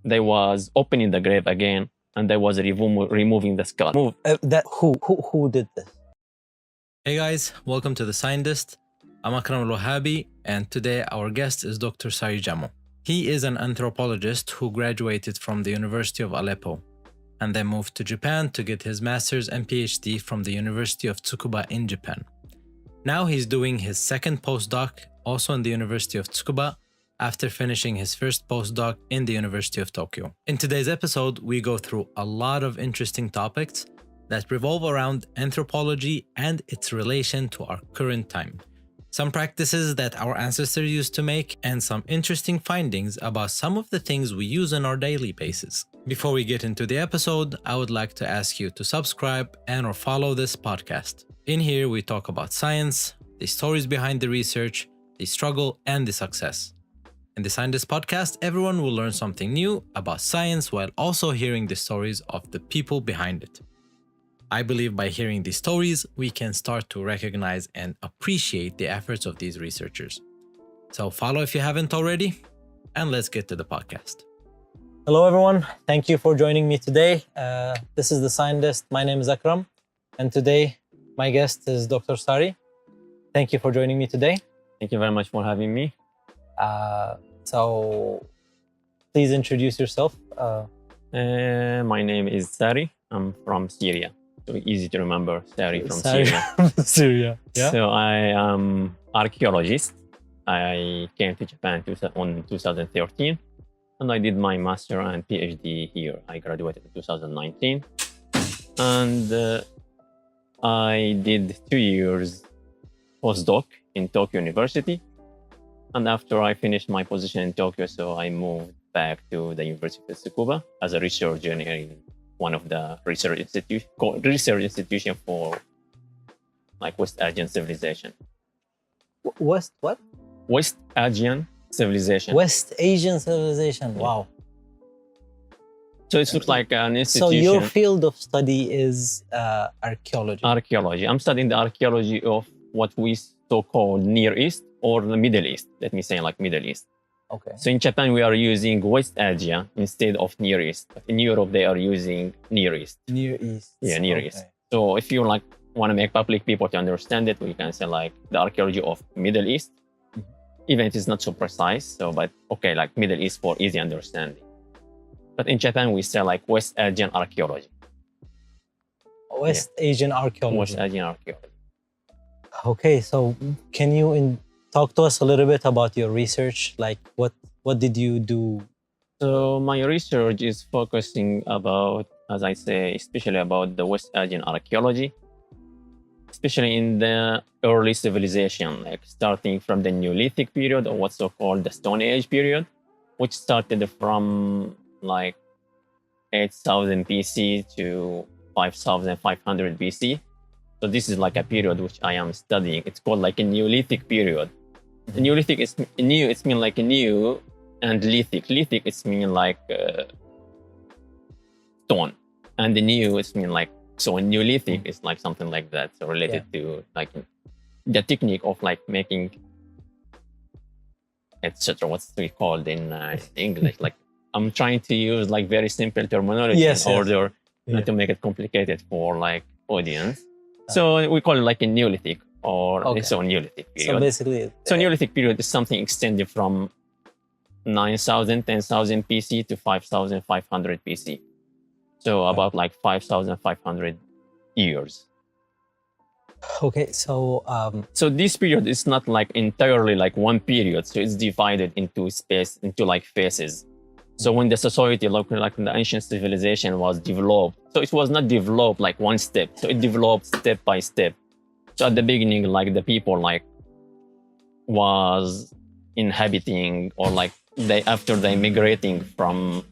they was opening the grave again, and they was removing the skull. Who did this? Hey guys, welcome to The Scientist. I'm Akram Al-Wahabi, and today our guest is Dr. Sari Jammo. He is an anthropologist who graduated from the University of Aleppo and then moved to Japan to get his master's and Ph.D. from the University of Tsukuba in Japan. Now he's doing his second postdoc, also in the University of Tsukuba, after finishing his first postdoc in the University of Tokyo. In today's episode, we go through a lot of interesting topics that revolve around anthropology and its relation to our current time. Some practices that our ancestors used to make, and some interesting findings about some of the things we use on our daily basis. Before we get into the episode, I would like to ask you to subscribe and or follow this podcast. In here, we talk about science, the stories behind the research, the struggle, and the success. In the Scientist podcast, everyone will learn something new about science while also hearing the stories of the people behind it. I believe by hearing these stories, we can start to recognize and appreciate the efforts of these researchers. So follow if you haven't already, and let's get to the podcast. Hello, everyone. Thank you for joining me today. This is The Scientist. My name is Akram, and today my guest is Dr. Sari. Thank you for joining me today. Thank you very much for having me. So please introduce yourself. My name is Sari. I'm from Syria. So easy to remember, Sari from Sari Syria. from Syria. Yeah. So I am archaeologist. I came to Japan in 2013, and I did my master and PhD here. I graduated in 2019, and I did 2 years postdoc in Tokyo University. And after I finished my position in Tokyo, so I moved back to the University of Tsukuba as a researcher in one of the research institution for like West Asian civilization. West what? West Asian civilization. West Asian civilization. Yeah. Wow. So it looks like an So institution. your field of study is archaeology. Archaeology. I'm studying the archaeology of what we so-call Near East or the Middle East. Let me say like Middle East. Okay. So in Japan, we are using West Asia instead of Near East. But in Europe, they are using Near East. Near East. Yeah, Near East. So if you like want to make public people to understand it, we can say like the archaeology of Middle East, even if it's not so precise. So, but okay, like Middle East for easy understanding. But in Japan, we say like West Asian archaeology. West Asian archaeology. West Asian archaeology. Okay, so can you talk to us a little bit about your research? Like what did you do? So my research is focusing about, as I say, especially about the West Asian archaeology, especially in the early civilization, like starting from the Neolithic period or what's so called the Stone Age period, which started from like 8,000 BC to 5,500 BC. So this is like a period which I am studying. It's called like a Neolithic period. The Neolithic is new. It's mean like a new, and lithic. Lithic it's mean like stone, and the new it's mean like so. Neolithic is like something like that. So related to like the technique of like making, etc. What's it called in English? Like I'm trying to use like very simple terminology in order not to make it complicated for like audience. So we call it like a Neolithic or so Neolithic period. So basically, Neolithic period is something extended from 9,000, 10,000 BC to 5,500 BC. So about like 5,500 years. Okay, so so this period is not like entirely like one period. So it's divided into space, into like phases. So when the society, like the ancient civilization was developed, so it was not developed like one step. So it developed step by step. So at the beginning, like the people like was inhabiting or like after they migrating from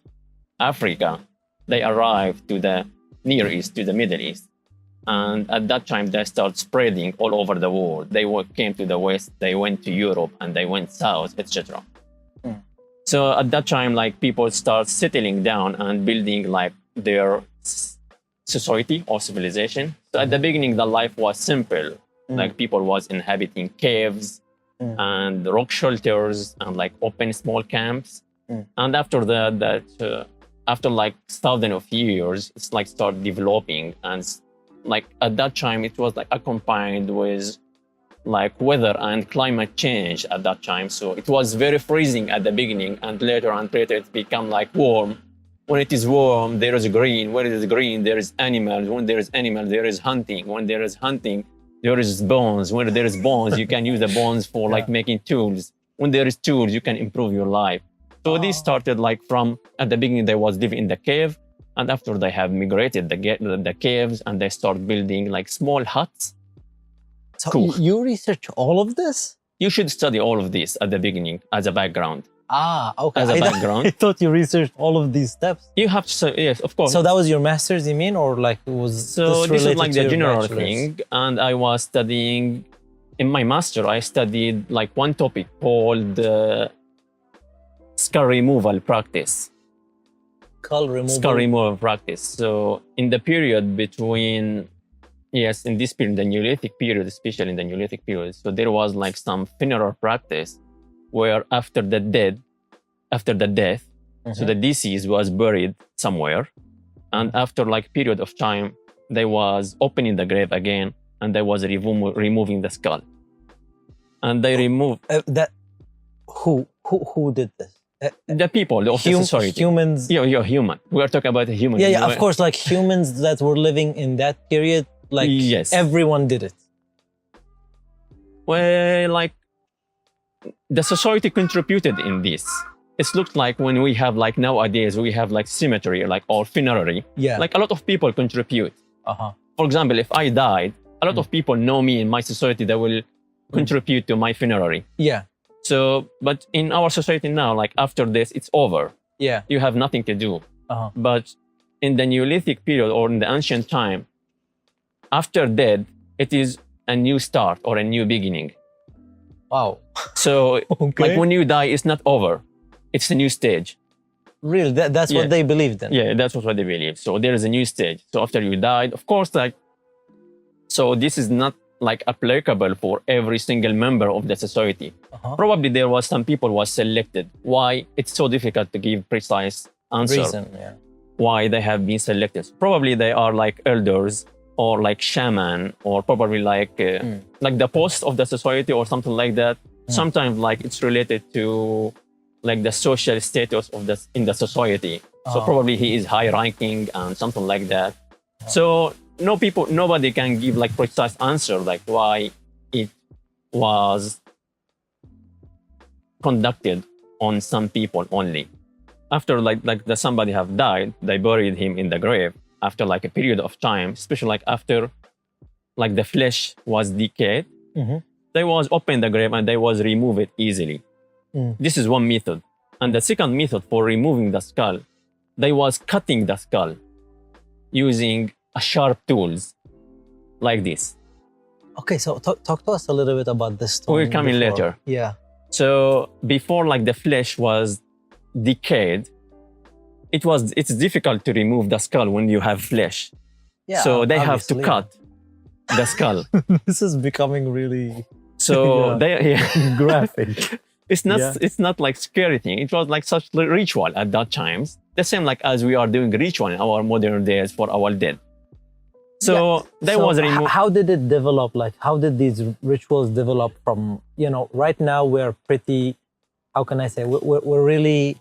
Africa, they arrived to the Near East, to the Middle East. And at that time, they started spreading all over the world. They came to the West, they went to Europe, and they went south, etc. So at that time, like people start settling down and building like their society or civilization. So at the beginning, the life was simple. Like people was inhabiting caves and rock shelters and like open small camps. And after after like thousands of years, it's like start developing, and like at that time it was like accompanied with like weather and climate change at that time. So it was very freezing at the beginning, and later it become like warm. When it is warm, there is green. When it is green, there is animals. When there is animals, there is hunting. When there is hunting, there is bones. When there is bones, you can use the bones for like making tools. When there is tools, you can improve your life. So this started like from at the beginning, they was living in the cave, and after they have migrated the caves, and they start building like small huts. So Cool. you research all of this? You should study all of this at the beginning as a background. Okay. As a I background. thought you researched all of these steps. You have to, yes, of course. So that was your master's, you mean, or like was So this is related like to the your general bachelor's? thing, and I was studying in my master. I studied like one topic called skull removal practice. Skull removal. Skull removal practice. So in the period between, yes, in this period, the Neolithic period, especially in the Neolithic period, so there was like some funeral practice where after the death, so the deceased was buried somewhere, and after like period of time, they was opening the grave again, and they was removing the skull, and they removed that who did this? the people of the society. Humans. You're human. We are talking about a human. Yeah, of course. Like humans that were living in that period, like Yes. everyone did it. Well, like the society contributed in this. It looks like when we have like nowadays we have like cemetery, like or funerary. Yeah. Like a lot of people contribute. For example, if I died, a lot of people know me in my society that will contribute to my funerary. Yeah. So, but in our society now, like after this, it's over. Yeah. You have nothing to do. But in the Neolithic period or in the ancient time, after death, it is a new start or a new beginning. Wow. So, Okay. like when you die, it's not over. It's a new stage. Really? That's Yeah. what they believed in. Yeah, that's what they believe. So there is a new stage. So after you died, of course, like, so this is not like applicable for every single member of the society. Probably there was some people was selected. Why? It's so difficult to give precise answer. Reason. Yeah. Why they have been selected. Probably they are like elders or like shaman or probably like the post of the society or something like that. Sometimes like it's related to like the social status of in the society. So probably he is high ranking and something like that. So nobody can give like precise answer like why it was conducted on some people only. After somebody have died, they buried him in the grave after like a period of time, especially like after like the flesh was decayed. They was open the grave and they was remove it easily. This is one method. And the second method for removing the skull, they was cutting the skull using sharp tools like this. Okay, so talk to us a little bit about this stone. We'll come in later. Yeah. So before like the flesh was decayed, it's difficult to remove the skull when you have flesh. Yeah. So they have to obviously. cut the skull. This is becoming really So Yeah. graphic. It's not like scary thing. It was like such ritual at that times. The same like as we are doing ritual in our modern days for our dead. So they was removed. How did it develop? Like, how did these rituals develop from, right now we're pretty, how can I say, we're really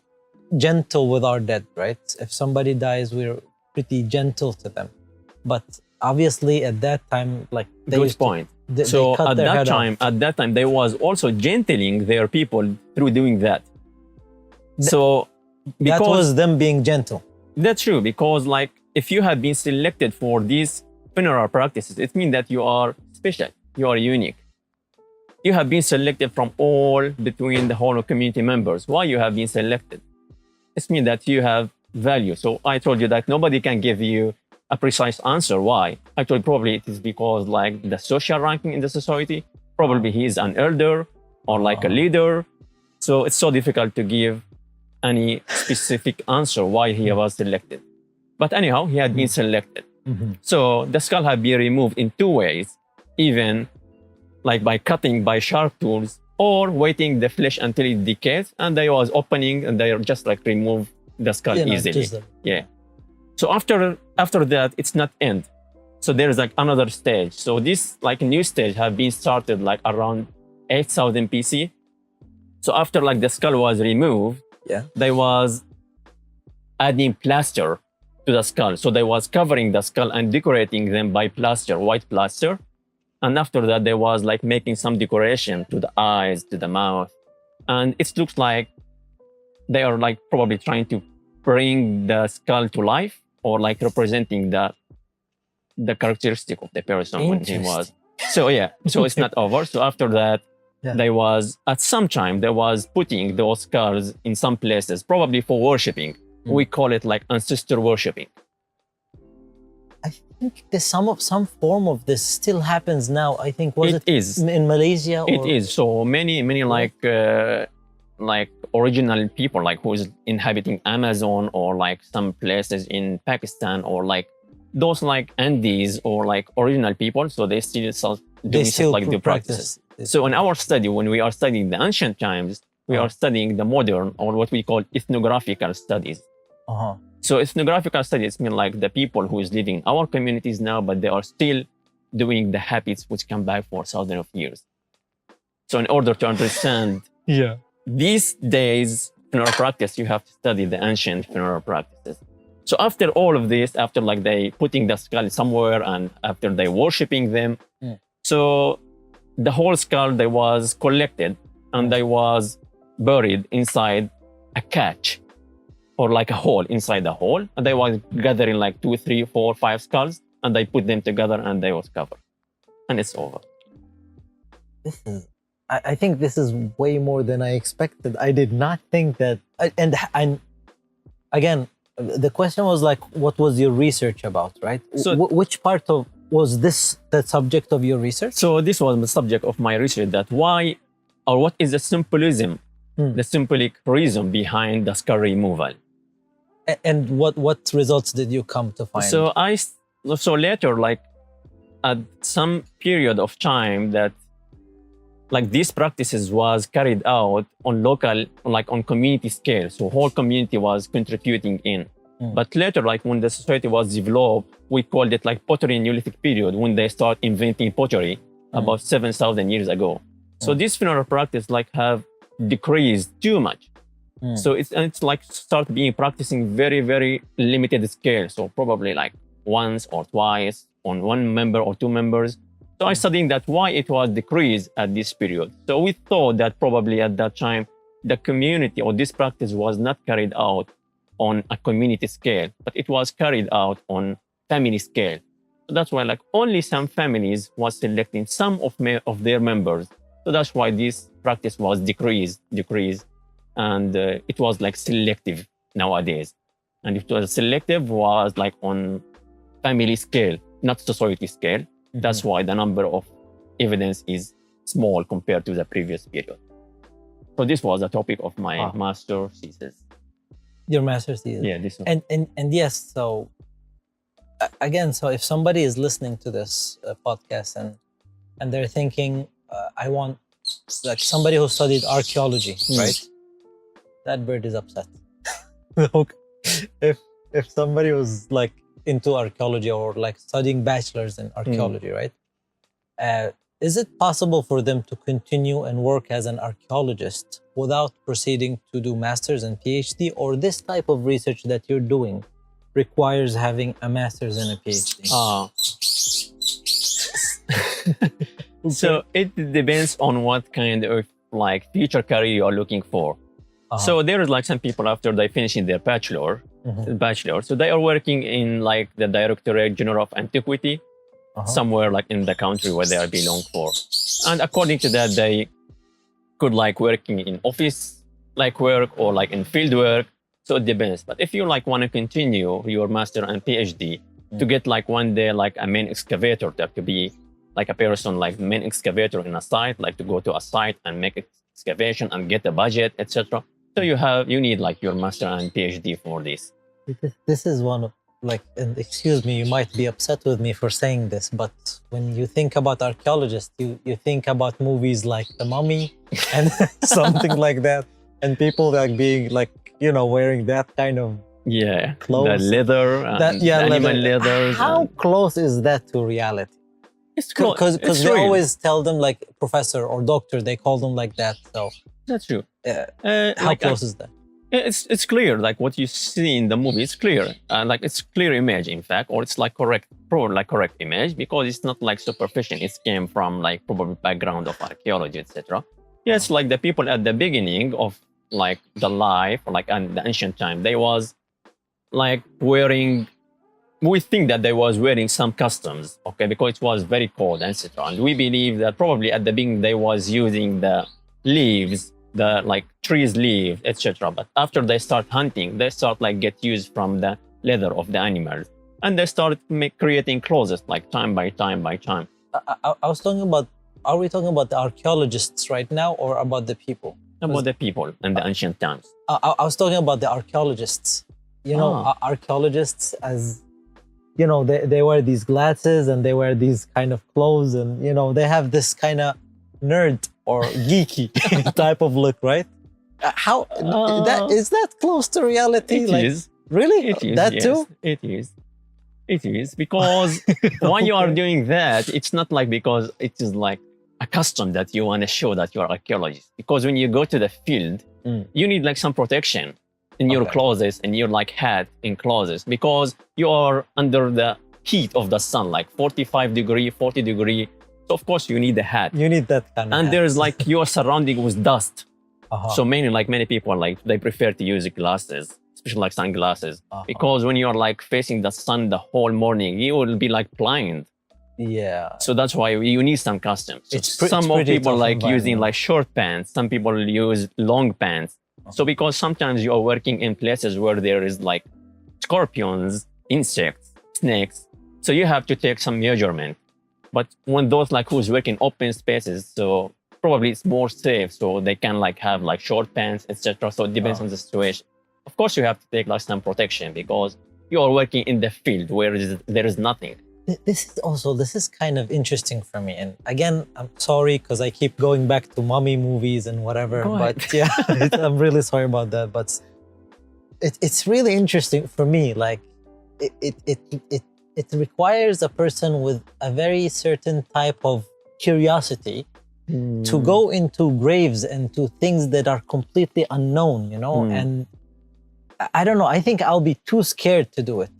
gentle with our dead, right? If somebody dies, we're pretty gentle to them. But obviously at that time, like, they Good used to- point. they So cut at their that head time, they was also gentling their people through doing that. So that because was them being gentle. that's true, because like if you have been selected for these funeral practices, it means that you are special, you are unique. You have been selected from all between the whole community members. Why you have been selected? It means that you have value. So I told you that nobody can give you a precise answer. Why? Actually, probably it is because like the social ranking in the society, probably he is an elder or like a leader. So it's so difficult to give any specific answer why he was selected. But anyhow, he had been selected. So the skull had been removed in two ways, even like by cutting by sharp tools or waiting the flesh until it decays, and they was opening and they just like remove the skull easily. Yeah. So after that, it's not end. So there's like another stage. So this like new stage have been started like around 8000 BC. So after like the skull was removed, they was adding plaster to the skull. So they was covering the skull and decorating them by plaster, white plaster. And after that, they was like making some decoration to the eyes, to the mouth. And it looks like they are like probably trying to bring the skull to life, or like representing the characteristic of the person when he was. So yeah, so it's not over. So after that, they was at some time they was putting those skulls in some places, probably for worshipping. We call it like ancestor worshipping. I think there's some form of this still happens now. I think it is in Malaysia. It is. So many like original people like who is inhabiting Amazon, or like some places in Pakistan, or like those like Andes, or like original people. So they still doing like the practices. So in our study, when we are studying the ancient times, we are studying the modern, or what we call ethnographical studies. So ethnographical studies mean like the people who is living in our communities now, but they are still doing the habits which come back for thousands of years. So in order to understand these days funeral practice, you have to study the ancient funeral practices. So after all of this, after like they putting the skull somewhere, and after they worshipping them, so the whole skull they was collected and they was buried inside a catch, or like a hole inside the hole, and they was gathering like 2, 3, 4, 5 skulls, and they put them together and they was covered, and it's over. I think this is way more than I expected. I did not think that. And again, the question was like, what was your research about, right? So which part of was this the subject of your research? So this was the subject of my research. That why, or what is the symbolism, the symbolic reason behind the skull removal? And what results did you come to find? So later, like at some period of time, that like these practices was carried out on local, like on community scale. So whole community was contributing in. But later, like when the society was developed, we called it like pottery Neolithic period, when they start inventing pottery about 7,000 years ago. So this funeral practice like have decreased too much. So it's like start being practicing very, very limited scale. So probably like once or twice on one member or two members. So I studied that why it was decreased at this period. So we thought that probably at that time, the community or this practice was not carried out on a community scale, but it was carried out on family scale. So that's why like only some families was selecting some of their members. So that's why this practice was decreased. And it was like selective nowadays. And if it was selective, was like on family scale, not society scale. That's why the number of evidence is small compared to the previous period. So this was the topic of my master thesis. Your master's thesis? Yeah, this one. And yes, so again, so if somebody is listening to this podcast and they're thinking, I want, like somebody who studied archaeology, right? That bird is upset. If somebody was like into archaeology or like studying bachelor's in archaeology, right? Is it possible for them to continue and work as an archaeologist without proceeding to do master's and PhD, or this type of research that you're doing requires having a master's and a PhD? So it depends on what kind of like future career you are looking for. So there is like some people after they finish their bachelor, so they are working in like the Directorate General of Antiquity, somewhere like in the country where they are belong for. And according to that, they could like working in office like work or like in field work. So it depends. But if you like want to continue your master and PhD to get like one day like a main excavator, that could be like a person like main excavator in a site, like to go to a site and make excavation and get a budget, etc. So you need like your master and PhD for this. This is one of like, and excuse me, you might be upset with me for saying this, but when you think about archaeologists, you think about movies like The Mummy and something like that, and people like being like, wearing that kind of Yeah, clothes. the leather, and That, yeah, the animal leather. leathers. How and close is that to reality? it's close. Because It's they real. always tell them like professor or doctor, they call them like that. So That's true. how Like, close is that? it's clear. Like what you see in the movie, it's clear. Like it's clear image, in fact, or it's like correct image because it's not like superficial. It came from like probably background of archaeology, etc. Yes, like the people at the beginning of like the life, like in the ancient time, they was like wearing. We think that they was wearing some customs, okay, because it was very cold, etc. And we believe that probably at the beginning they was using the leaves, the like trees leaves, etc. But after they start hunting, they start like get used from the leather of the animals, and they start creating clothes like time by time by time. I was talking about, are we talking about the archaeologists right now or about the people? About the people in the ancient times. I was talking about the archaeologists. Archaeologists, as they wear these glasses and they wear these kind of clothes, and they have this kind of nerd or geeky type of look, right? How is that close to reality? It like, is. Really? It is. That Yes, too? it is. It is because when you are doing that, it's not like because it is like a custom that you want to show that you are archaeologist. Because when you go to the field, you need like some protection in your Okay. clothes and your like hat and clothes because you are under the heat of the sun, like 45 degree, 40 degree. So of course you need the hat. You need that kind of And hat. there's like you are surrounding with dust. Uh-huh. So many people like they prefer to use glasses, especially like sunglasses, Uh-huh. because when you are like facing the sun the whole morning, you will be like blind. Yeah. So that's why you need some customs. So It's some of pretty people tough like using environment. like short pants. Some people use long pants. So because sometimes you are working in places where there is like scorpions, insects, snakes, so you have to take some measurement. But when those like who's working open spaces, so probably it's more safe. So they can like have like short pants, etc. So it depends on the situation. Of course, you have to take like some protection because you are working in the field where there is nothing. This is kind of interesting for me. And again, I'm sorry because I keep going back to mummy movies and whatever. Go ahead. But yeah, I'm really sorry about that. But it's really interesting for me. Like it requires a person with a very certain type of curiosity to go into graves and to things that are completely unknown, and I don't know, I think I'll be too scared to do it.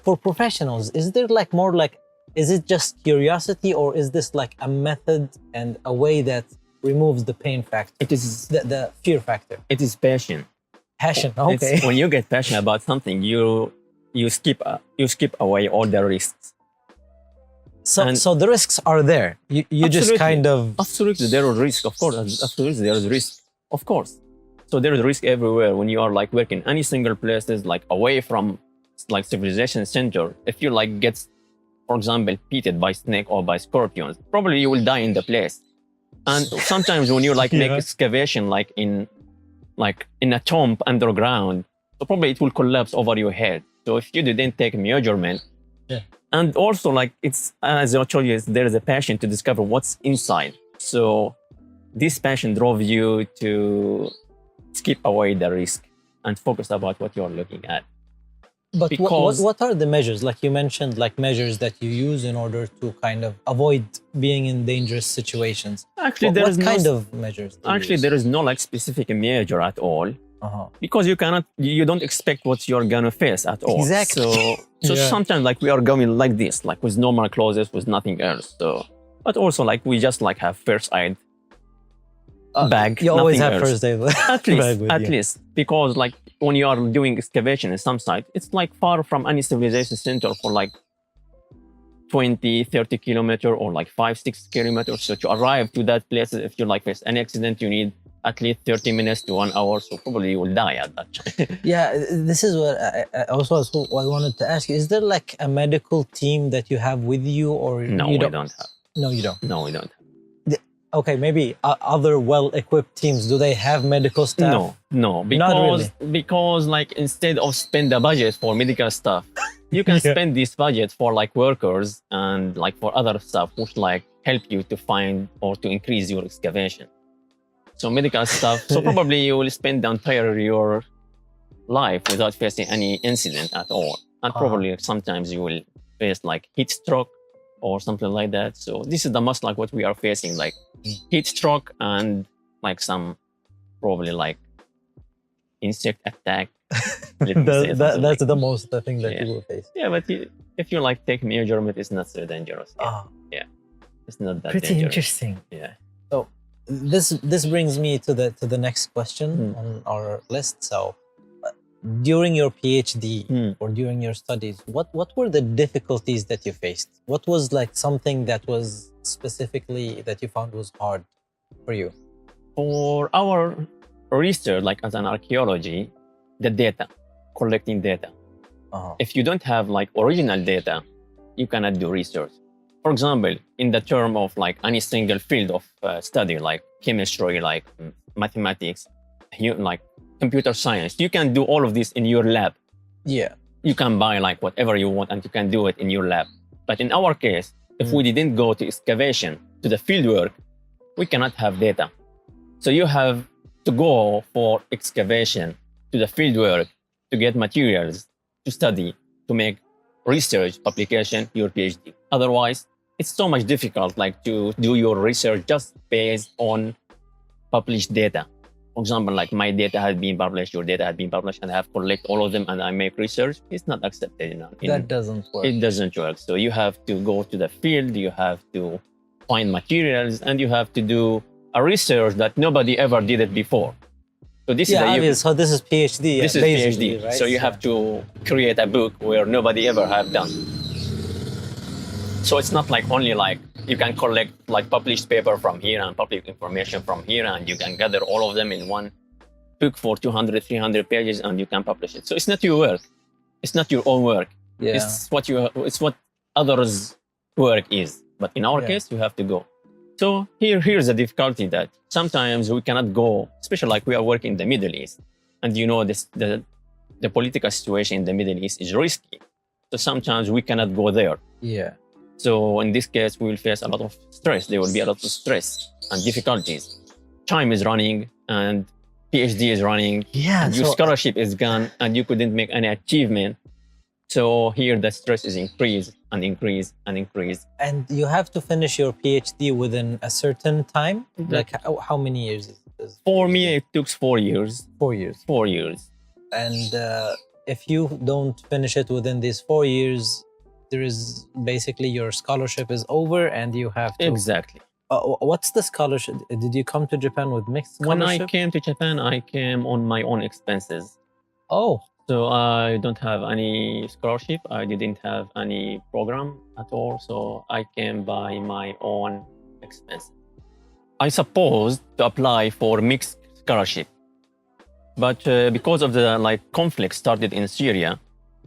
For professionals, is there like more like, is it just curiosity or is this like a method and a way that removes the pain factor, It is the fear factor? it is passion. Passion, okay. When you get passionate about something, you skip away all the risks. So the risks are there. You just Absolutely. kind of... Absolutely, there is risk, of course. Absolutely, there is risk, of course. So there is risk everywhere when you are like working any single places, like away from like civilization center. If you like get, for example, bitten by snake or by scorpions, probably you will die in the place. And sometimes when you like make excavation like in a tomb underground, so probably it will collapse over your head. So if you didn't take measurement, and also like it's, as I told you, there is a passion to discover what's inside. So this passion drove you to skip away the risk and focus about what you're looking at. But Because- what are the measures? Like you mentioned, like measures that you use in order to kind of avoid being in dangerous situations. Actually, What kind of measures? do you Actually, use? there is no like specific measure at all Uh-huh. because you don't expect what you're gonna face at all. Exactly. So Yeah. sometimes like we are going like this, like with normal clothes, with nothing else. So, but also like we just like have first aid bag. You always nothing have else. first aid At least, bag with you. least, because like when you are doing excavation in some site, it's like far from any civilization center for like 20, 30 kilometers or like 5-6 kilometers. So to arrive to that place, if you like face an accident, you need at least 30 minutes to 1 hour. So probably you will die at that time. Yeah, this is what I wanted to ask you. Is there like a medical team that you have with you, or No, you we don't have. No, you don't. No, we don't have. Okay, maybe other well-equipped teams. Do they have medical staff? No, Not really. because like instead of spend the budget for medical stuff, you can Yeah. spend this budget for like workers and like for other stuff, which like help you to find or to increase your excavation. So medical stuff. So probably you will spend the entire your life without facing any incident at all, and probably sometimes you will face like heat stroke or something like that. So this is the most like what we are facing, like heat stroke and like some probably like insect attack. Let me say something That's like- the most the thing that Yeah. you will face. Yeah, but if you like take measurement, it's not so dangerous. Yeah. It's not that Pretty dangerous. interesting. Yeah. So this brings me to the next question on our list. So during your PhD or during your studies, what were the difficulties that you faced? What was like something that was specifically that you found was hard for you? For our research, like as an archaeology, the data, collecting data. If you don't have like original data, you cannot do research. For example, in the term of like any single field of study, like chemistry, like mathematics, like computer science, you can do all of this in your lab. Yeah. You can buy like whatever you want and you can do it in your lab. But in our case, if we didn't go to excavation, to the field work, we cannot have data. So you have to go for excavation, to the field work, to get materials, to study, to make research, publication, your PhD. Otherwise, it's so much difficult like to do your research just based on published data. For example, like my data has been published, your data has been published, and I have collect all of them and I make research. It's not accepted. That doesn't work. It doesn't work. So you have to go to the field, you have to find materials, and you have to do a research that nobody ever did it before. So this is so this is PhD. this is basically, PhD. right? So you have to create a book where nobody ever have done. So it's not like only like you can collect like published paper from here and public information from here, and you can gather all of them in one book for 200, 300 pages, and you can publish it. So it's not your work. It's not your own work. Yeah. It's what others' work is. But in our case, you have to go. So here's the difficulty that sometimes we cannot go, especially like we are working in the Middle East, and you know the political situation in the Middle East is risky. So sometimes we cannot go there. Yeah. So in this case, we will face a lot of stress. There will be a lot of stress and difficulties. Time is running and PhD is running. Yeah. And your scholarship is gone and you couldn't make any achievement. So here the stress is increased and increased and increased. And you have to finish your PhD within a certain time? Like how many years is For me, it took 4 years. 4 years. 4 years. And if you don't finish it within these 4 years, there is basically your scholarship is over and you have to... Exactly. What's the scholarship? Did you come to Japan with mixed When scholarship? I came to Japan, I came on my own expenses. Oh. So I don't have any scholarship. I didn't have any program at all. So I came by my own expenses. I supposed to apply for mixed scholarship, but because of the conflict started in Syria,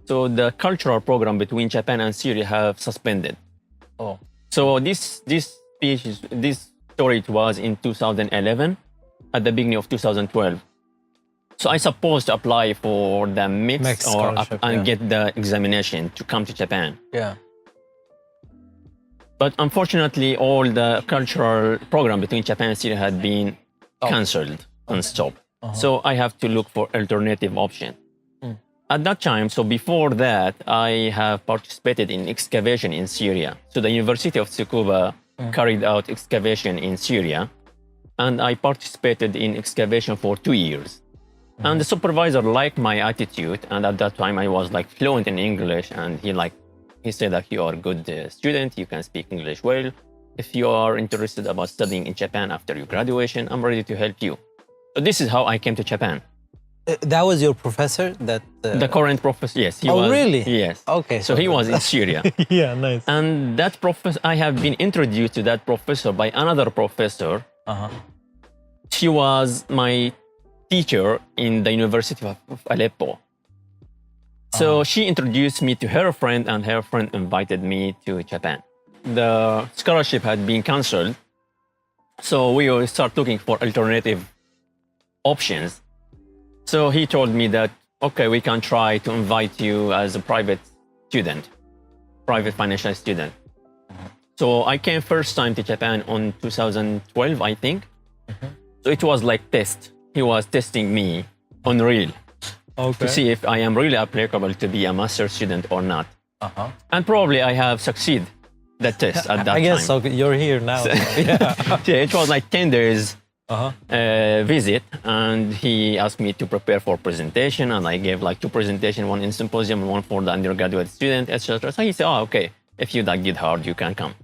so the cultural program between Japan and Syria have suspended. Oh. So this story was in 2011, at the beginning of 2012. So I supposed to apply for the mixed scholarship, and get the examination to come to Japan. Yeah. But unfortunately, all the cultural program between Japan and Syria had been cancelled and stopped. So I have to look for alternative option. At that time, so before that, I have participated in excavation in Syria. So the University of Tsukuba carried out excavation in Syria, and I participated in excavation for 2 years. And the supervisor liked my attitude, and at that time I was fluent in English, and he said that you are a good student, you can speak English well. If you are interested about studying in Japan after your graduation, I'm ready to help you. So this is how I came to Japan. That was your professor? The current professor, yes. He was, really? Yes. Okay. So he was in Syria. Yeah, nice. And that professor, I have been introduced to that professor by another professor. She was my teacher in the University of Aleppo. So she introduced me to her friend, and her friend invited me to Japan. The scholarship had been cancelled, so we will start looking for alternative options. So he told me that, okay, we can try to invite you as a private student, private financial student. So I came first time to Japan on 2012, I think. So it was like test. He was testing me on real to see if I am really applicable to be a master student or not. And probably I have succeeded that test at that time. I guess so. You're here now. Yeah. Yeah, it was like 10 days visit, and he asked me to prepare for presentation, and I gave like 2 presentations, one in symposium and one for the undergraduate student, etc. So he said, oh, okay, if you like did hard, you can come.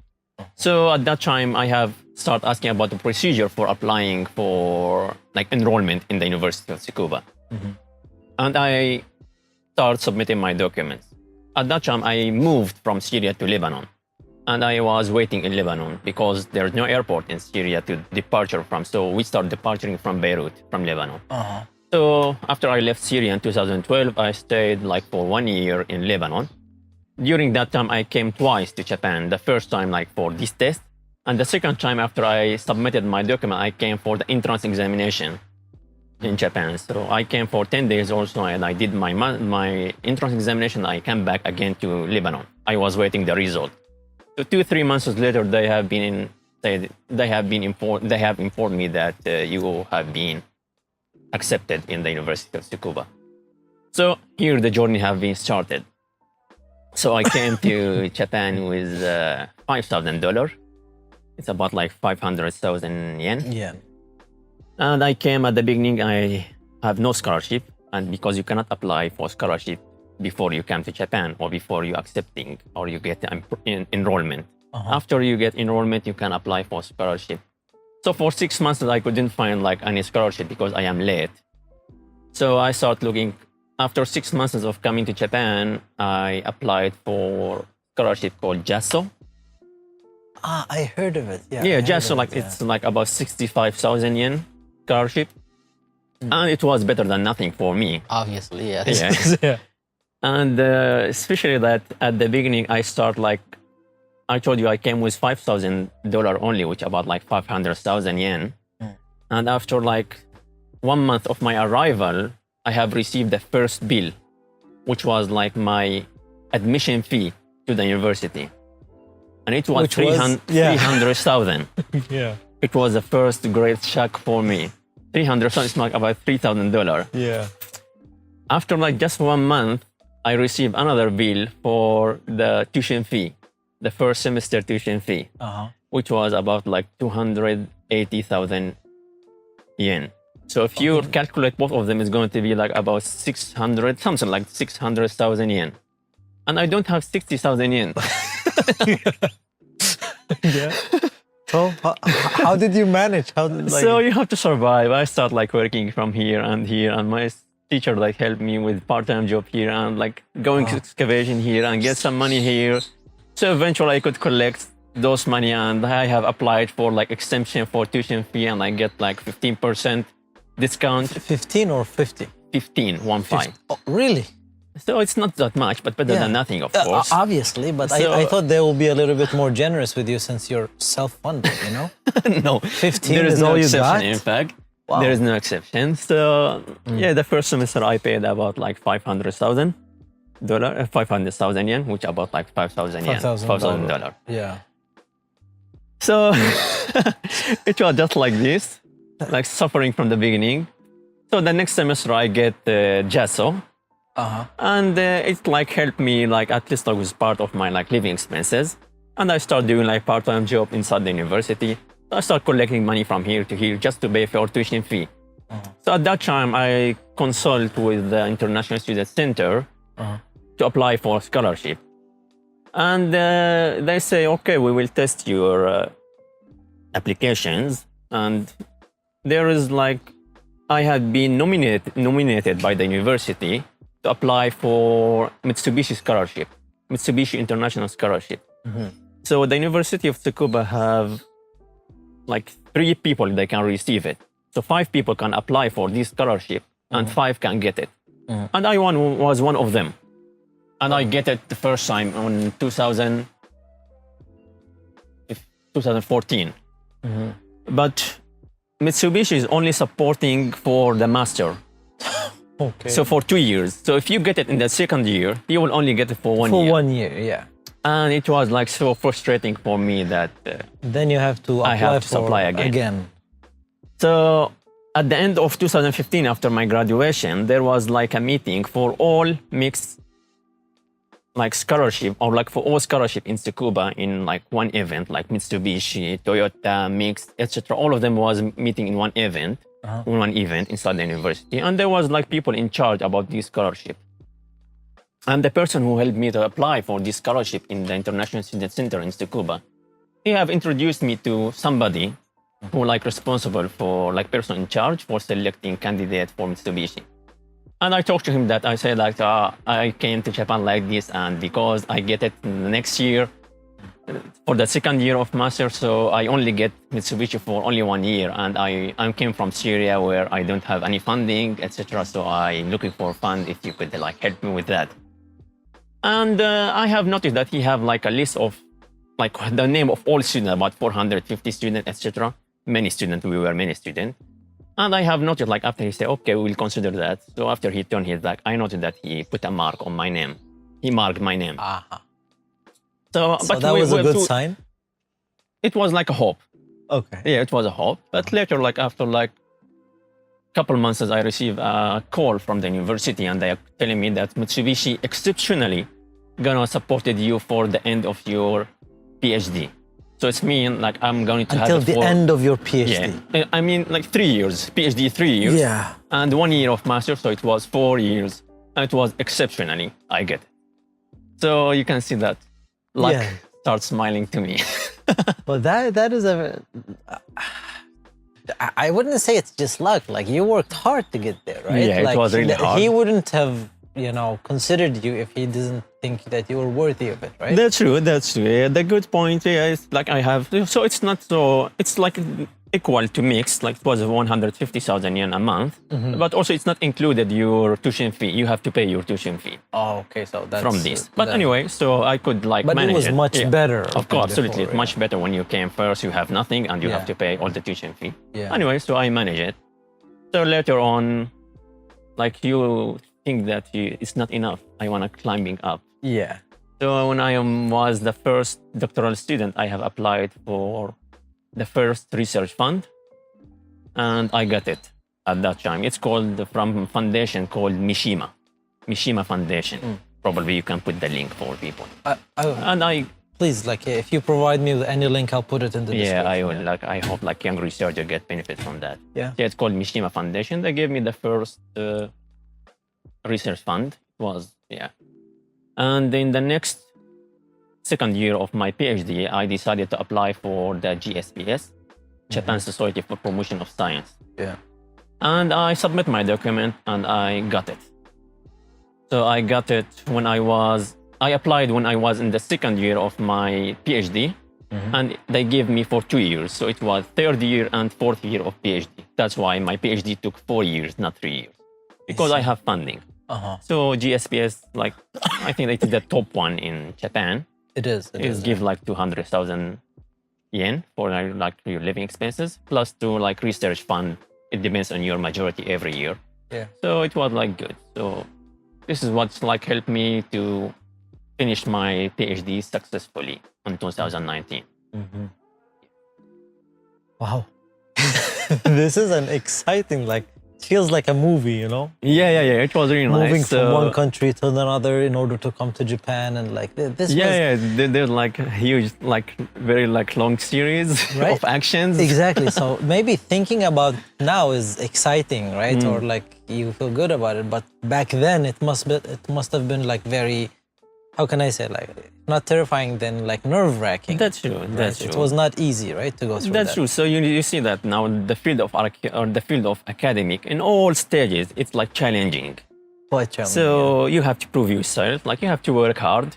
So at that time, I have started asking about the procedure for applying for like enrollment in the University of Tsukuba. And I started submitting my documents. At that time, I moved from Syria to Lebanon. And I was waiting in Lebanon because there's no airport in Syria to departure from. So we started departing from Beirut, from Lebanon. So after I left Syria in 2012, I stayed like for 1 year in Lebanon. During that time, I came twice to Japan. The first time like for this test. And the second time after I submitted my document, I came for the entrance examination in Japan. So I came for 10 days also, and I did my entrance examination. I came back again to Lebanon. I was waiting the result. So 2-3 months later, they have informed me that you have been accepted in the University of Tsukuba. So here the journey have been started. So I came to Japan with $5,000. It's about like 500,000 yen. Yeah. And I came at the beginning. I have no scholarship, and because you cannot apply for scholarship before you come to Japan or before you accepting or you get enrollment. After you get enrollment, you can apply for scholarship. So for 6 months, I couldn't find like any scholarship because I am late. So I started looking. After 6 months of coming to Japan, I applied for scholarship called JASO. I heard of it. Yeah, JASO, like it's like about 65,000 yen scholarship. And it was better than nothing for me. Obviously, yeah. Yeah. And especially that at the beginning, I start like, I told you I came with $5,000 only, which about like 500,000 yen. And after like 1 month of my arrival, I have received the first bill, which was like my admission fee to the university. And it was 300,000. Yeah. It was the first great shock for me. 300,000 is like about $3,000. Yeah. After like just 1 month, I received another bill for the tuition fee, the first semester tuition fee, which was about like 280,000 yen. So if you calculate both of them, it's going to be like about 600, something like 600,000 yen. And I don't have 60,000 yen. Yeah. So how did you manage? So you have to survive. I start like working from here, and my teacher like helped me with part-time job here, and like going to excavation here and get some money here. So eventually I could collect those money, and I have applied for like exemption for tuition fee, and I get like 15% discount. 15 or 50? 15, 1-5. Oh, really? So it's not that much, but better than nothing, of course. Obviously, but I thought they will be a little bit more generous with you since you're self-funded, you know? No, 15 there is no all you exception, got? in fact. Wow. There is no exception. So yeah, the first semester I paid about like $500,000, 500,000 yen, which about like 5,000 yen, $5,000. Yeah. So it was just like this, like suffering from the beginning. So the next semester I get JASO. And it like helped me like at least like with part of my like living expenses. And I start doing like part-time job inside the university. I start collecting money from here to here just to pay for tuition fee. So at that time I consult with the International Student Center to apply for scholarship. And they say, okay, we will test your applications. And there is like, I had been nominated by the university to apply for Mitsubishi scholarship, Mitsubishi International Scholarship. So the University of Tsukuba have like 3 people that can receive it. So 5 people can apply for this scholarship and 5 can get it. And I was one of them. And I get it the first time in 2014. But Mitsubishi is only supporting for the master. Okay. So for 2 years. So if you get it in the second year, you will only get it for 1 year. For 1 year, yeah. And it was like so frustrating for me that Then you have to apply I have to for apply again. So at the end of 2015, after my graduation, there was like a meeting for all mixed like scholarship, or like for all scholarship in Tsukuba in like one event, like Mitsubishi, Toyota, Mixed, etc. All of them was meeting in one event, in one event inside the university. And there was like people in charge about this scholarship. And the person who helped me to apply for this scholarship in the International Student Center in Tsukuba, he have introduced me to somebody who like responsible for like person in charge for selecting candidate for Mitsubishi. And I talked to him that I said like, I came to Japan like this, and because I get it next year for the second year of master, so I only get Mitsubishi for only 1 year, and I came from Syria where I don't have any funding, etc. So I'm looking for a fund if you could like help me with that. And I have noticed that he have like a list of like the name of all students, about 450 students, etc. Many students, we were many students. And I have noticed, like, after he said, okay, we'll consider that. So after he turned his back, I noticed that he put a mark on my name. He marked my name. So but that was a good sign? It was like a hope. Okay. Yeah, it was a hope. But later, like after like couple months, I received a call from the university, and they are telling me that Mitsubishi exceptionally gonna supported you for the end of your PhD. So it's mean like I'm going to until have the end of your PhD. Yeah, I mean like 3 years, PhD 3 years. Yeah. And 1 year of master, so it was 4 years. And it was exceptionally, I get it. So you can see that luck starts smiling to me. Well, that is I wouldn't say it's just luck. Like you worked hard to get there, right? Yeah, like, it was really hard. He wouldn't have, considered you if he doesn't think that you were worthy of it, right? That's true. Yeah, the good point is like I have, so it's not so, it's like equal to mixed, like it was 150,000 yen a month, but also it's not included your tuition fee. You have to pay your tuition fee. Oh, okay. So that's from this. But anyway, so I could like but manage it. But it was much better. Of course, absolutely. It's much better when you came first, you have nothing and you have to pay all the tuition fee. Yeah. Anyway, so I manage it. So later on, like you think that it's not enough. I want to climbing up. Yeah. So when I was the first doctoral student, I have applied for the first research fund, and I got it at that time. It's called from foundation called Mishima Foundation. Probably you can put the link for people. And I please, like if you provide me with any link, I'll put it in the description. Yeah, I will. Like I hope like young researchers get benefit from that. Yeah. It's called Mishima Foundation. They gave me the first research fund. And in the next second year of my PhD, I decided to apply for the GSPS, Japan Society for Promotion of Science. Yeah. And I submit my document and I got it. So I got it I applied when I was in the second year of my PhD, and they gave me for 2 years. So it was third year and fourth year of PhD. That's why my PhD took 4 years, not 3 years, because I have funding. So GSPS, like I think it's the top one in Japan. It is. Give like 200,000 yen for like your living expenses, plus to like research fund. It depends on your majority every year. Yeah. So it was like good. So this is what's like helped me to finish my PhD successfully in 2019. Wow. This is an exciting, like, feels like a movie, Yeah. It was really moving nice. from one country to another in order to come to Japan, and like this. There's like a huge, like very like long series of actions. Exactly. So maybe thinking about now is exciting, right? Or like you feel good about it, but back then it must have been like very, how can I say, like not terrifying, then like nerve-wracking. That's true. That's true. It was not easy, right, to go through that. That's true. So you see that now the field of academic in all stages, it's like challenging. Quite challenging. So you have to prove yourself. Like you have to work hard.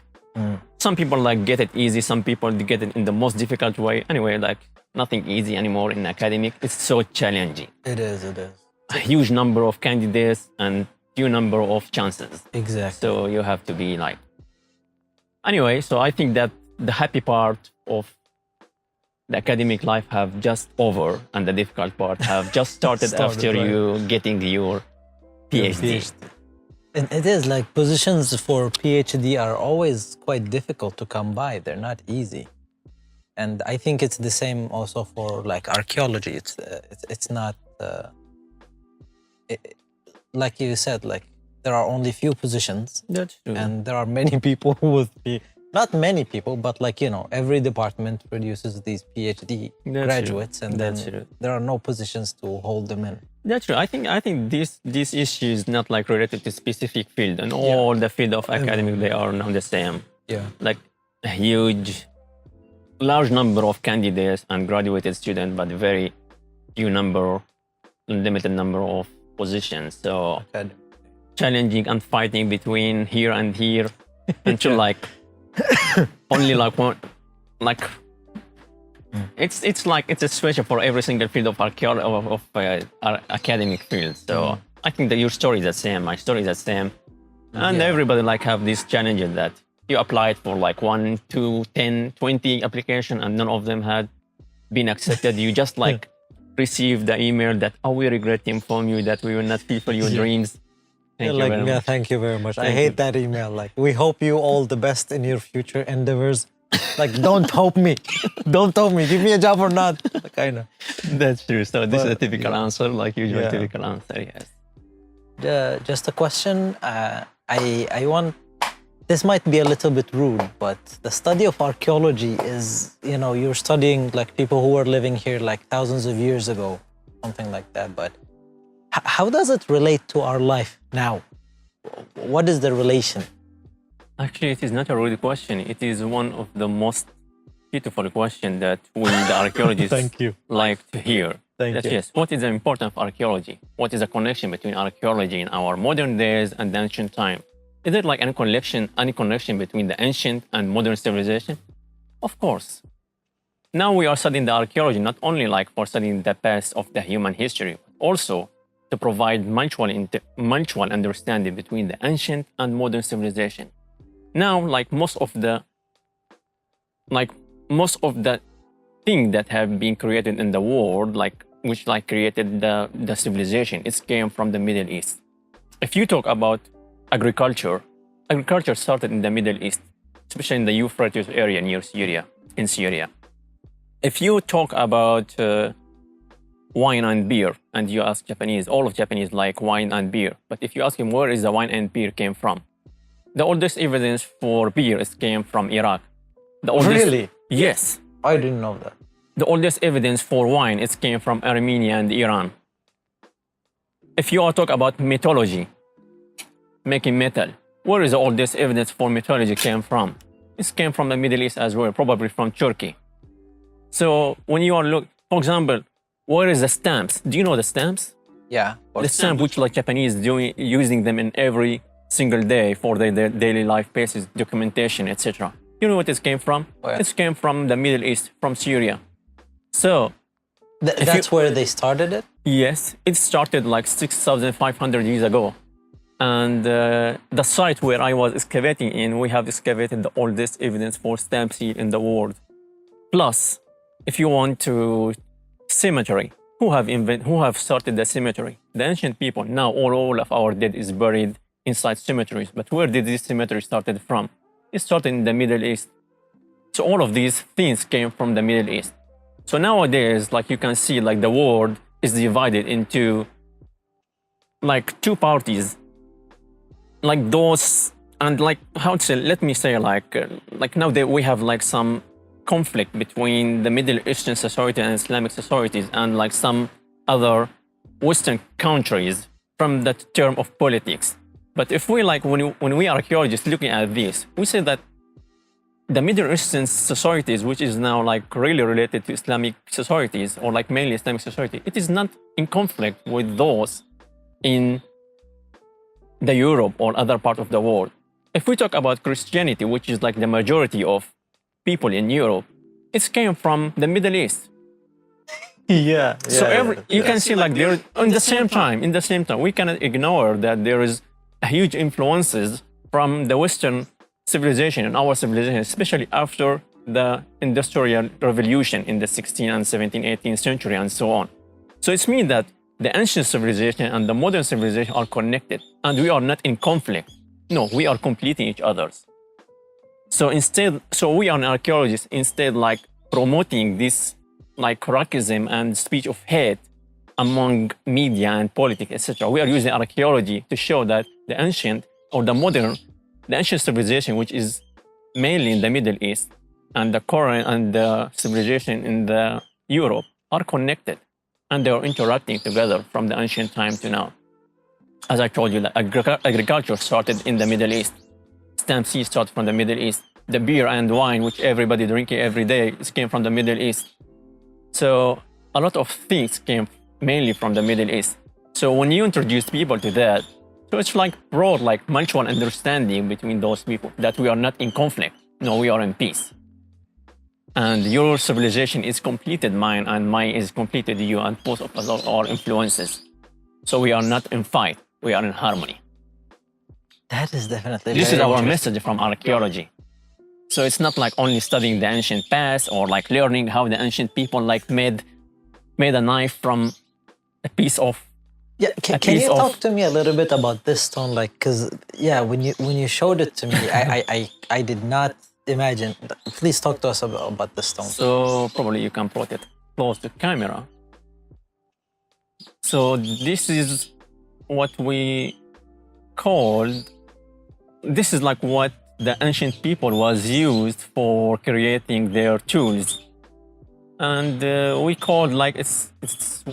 Some people like get it easy. Some people get it in the most difficult way. Anyway, like nothing easy anymore in academic. It's so challenging. It is. A huge number of candidates and few number of chances. Exactly. So you have to be like. Anyway, so I think that the happy part of the academic life have just over, and the difficult part have just started after you getting your PhD. And it is like positions for PhD are always quite difficult to come by. They're not easy. And I think it's the same also for like archaeology. It's not like you said, like there are only few positions. That's true. And there are many people who would be, not many people, but like, you know, every department produces these PhD graduates, and then there are no positions to hold them in. That's true. I think this issue is not like related to specific field, and all the field of academic they are now the same. Yeah. Like a large number of candidates and graduated students, but very limited number of positions. So challenging and fighting between here and here until like only like one, like it's a situation for every single field of academic field. So I think that your story is the same, my story is the same, and everybody like have these challenges that you applied for like 1, 2, 10, 20 application and none of them had been accepted. You just like received the email that, oh, we regret to inform you that we will not fulfill your dreams. Thank you very much. Thank you very much. I hate that email. Like, we hope you all the best in your future endeavors. Like, don't hope me. Don't hope me. Give me a job or not. Kind of. That's true. So this is a typical answer, like usual typical answer, yes. Just a question. I want, this might be a little bit rude, but the study of archaeology is, you know, you're studying like people who were living here like thousands of years ago, something like that. But how does it relate to our life now? What is the relation? Actually, it is not a rude question. It is one of the most beautiful questions that we, the archaeologists, like to hear. Thank you. Yes, what is the importance of archaeology? What is the connection between archaeology in our modern days and the ancient time? Is there like any connection between the ancient and modern civilization? Of course. Now we are studying the archaeology not only like for studying the past of the human history, but also to provide mutual understanding between the ancient and modern civilization. Now, like most of the things that have been created in the world, like which like created the civilization, it came from the Middle East. If you talk about agriculture started in the Middle East, especially in the Euphrates area near Syria, in Syria. If you talk about wine and beer, and you ask Japanese, all of Japanese like wine and beer, but if you ask him where is the wine and beer came from, the oldest evidence for beer came from Iraq. Really? Yes. I didn't know that. The oldest evidence for wine came from Armenia and Iran. If you are talking about metallurgy, making metal, where is the oldest evidence for metallurgy came from? It came from the Middle East as well, probably from Turkey. So when you are for example, where is the stamps? Do you know the stamps? Yeah. The stamp which like Japanese using them in every single day for their daily life basis, documentation, etc. You know what it came from? Oh, yeah. It came from the Middle East, from Syria. So that's where they started it? Yes, it started like 6,500 years ago. And the site where I was excavating in, we have excavated the oldest evidence for stamp seal in the world. Plus, if you want to cemetery, who have started the cemetery? The ancient people. Now all of our dead is buried inside cemeteries. But where did this cemetery started from? It started in the Middle East. So all of these things came from the Middle East. So nowadays, like you can see, like the world is divided into like two parties. Like those, and like how to say, let me say like now that we have like some conflict between the Middle Eastern society and Islamic societies and like some other Western countries from that term of politics. But if we like, when we are archaeologists looking at this, we say that the Middle Eastern societies, which is now like really related to Islamic societies or like mainly Islamic society, it is not in conflict with those in the Europe or other part of the world. If we talk about Christianity, which is like the majority of people in Europe, it came from the Middle East. So you can see like there in the same time, we cannot ignore that there is a huge influences from the Western civilization and our civilization, especially after the Industrial Revolution in the 16th and 17th, 18th century and so on. So it means that the ancient civilization and the modern civilization are connected, and we are not in conflict. No, we are completing each other's. So instead, we are archaeologists, instead like promoting this like racism and speech of hate among media and politics, etc. We are using archaeology to show that the ancient or the ancient civilization, which is mainly in the Middle East, and the current and the civilization in the Europe are connected, and they are interacting together from the ancient time to now. As I told you, agriculture started in the Middle East. Stamp seed started from the Middle East. The beer and wine, which everybody drinking every day, came from the Middle East. So a lot of things came mainly from the Middle East. So when you introduce people to that, so it's like broad, like mutual understanding between those people that we are not in conflict. No, we are in peace. And your civilization is completed mine, and mine is completed you, and both of us are influences. So we are not in fight, we are in harmony. That is definitely This very is our interesting. message from archaeology. So it's not like only studying the ancient past or like learning how the ancient people like made a knife from a piece of. Yeah, can you talk to me a little bit about this stone? Like, because yeah, when you showed it to me, I did not imagine. Please talk to us about the stone. So probably you can put it close to camera. So this is what we called. This is like what the ancient people was used for creating their tools, and we called like it's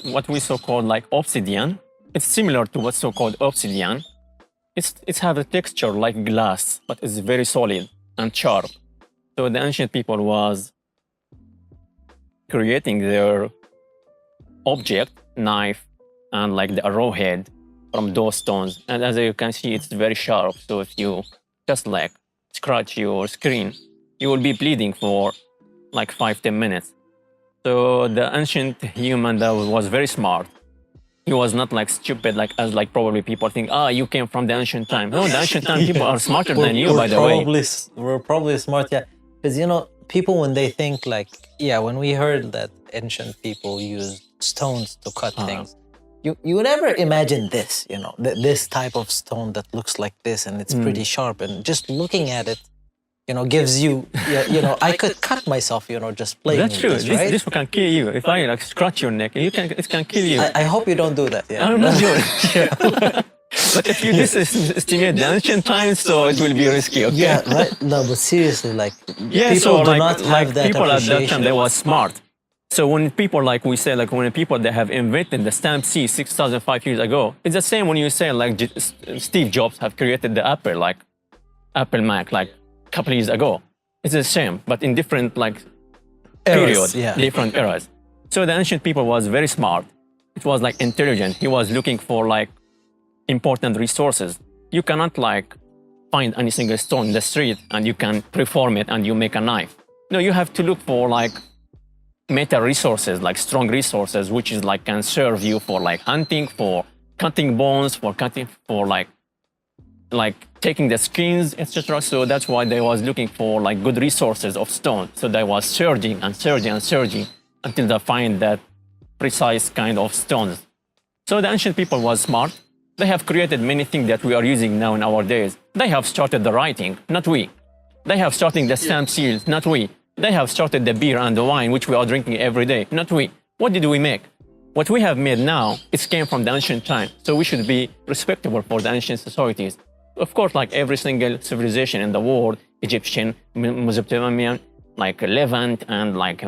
what we so called like obsidian. It's similar to what's so called obsidian. It's have a texture like glass, but it's very solid and sharp. So the ancient people was creating their object, knife, and like the arrowhead from those stones. And as you can see, it's very sharp. So if you just like scratch your screen, you will be bleeding for like 5-10 minutes. So the ancient human that was very smart. He was not like stupid, like as like probably people think, you came from the ancient time. No, the ancient time people are smarter than you, by the way. We're probably smart, yeah. Because, you know, people when they think like, yeah, when we heard that ancient people used stones to cut things, you never imagine this, you know, this type of stone that looks like this and it's pretty sharp, and just looking at it, you know, gives you, you know, I could cut myself, you know, just playing That's with true. this, right? This can kill you. If I like scratch your neck, it can kill you. I hope you don't do that, yeah. I'm not doing it. But if you estimate the ancient times, so it will be risky, okay? Yeah, right. No, but seriously, like, Yeah, people so do like, not have that people at that time, appreciation. they were smart. So when people, like we say, like when people they have invented the stamp C 6,005 years ago, it's the same when you say like Steve Jobs have created the Apple, like Apple Mac, like a couple of years ago. It's the same, but in different like Eras, periods, yeah. different eras. So the ancient people was very smart. It was like intelligent. He was looking for like important resources. You cannot like find any single stone in the street and you can preform it and you make a knife. No, you have to look for like meta resources, like strong resources, which is like can serve you for like hunting, for cutting bones, for cutting, for like taking the skins, etc. So that's why they was looking for like good resources of stone. So they was searching and searching and searching until they find that precise kind of stones. So the ancient people was smart. They have created many things that we are using now in our days. They have started the writing, not we. They have started the stamp seals, not we. They have started the beer and the wine, which we are drinking every day, not we. What did we make? What we have made now, it came from the ancient time. So we should be respectable for the ancient societies. Of course, like every single civilization in the world, Egyptian, Mesopotamian, like Levant, and like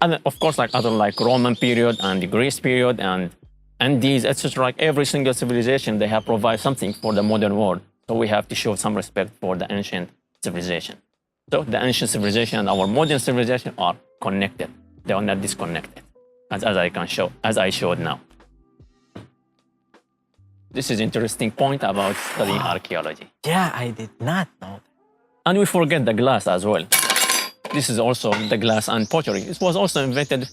other, of course, like other like Roman period and the Greece period and Andes, etc. Like every single civilization, they have provided something for the modern world. So we have to show some respect for the ancient civilization. So the ancient civilization and our modern civilization are connected. They are not disconnected, as I can show, as I showed now. This is interesting point about studying archaeology. Yeah, I did not know that. And we forget the glass as well. This is also the glass and pottery. It was also invented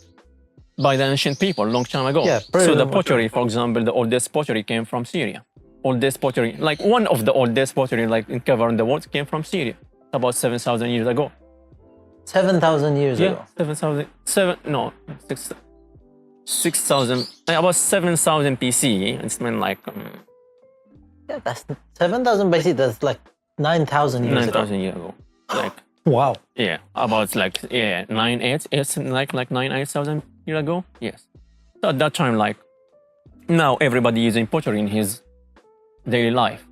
by the ancient people a long time ago. Yeah, so the pottery, for example, the oldest pottery came from Syria. Oldest pottery, like one of the oldest pottery like covered the world came from Syria about 7,000 years ago. 7,000 years ago. 7,000, 6,000, about 7,000 PC. It's been like Yeah, that's 7,000 BC. That's like 9,000 years 9,000 years ago. Like, ago. Wow. yeah, about like, yeah, 9,800, it's like 9,000 years ago. Yes. So at that time, like, now everybody using pottery in his daily life.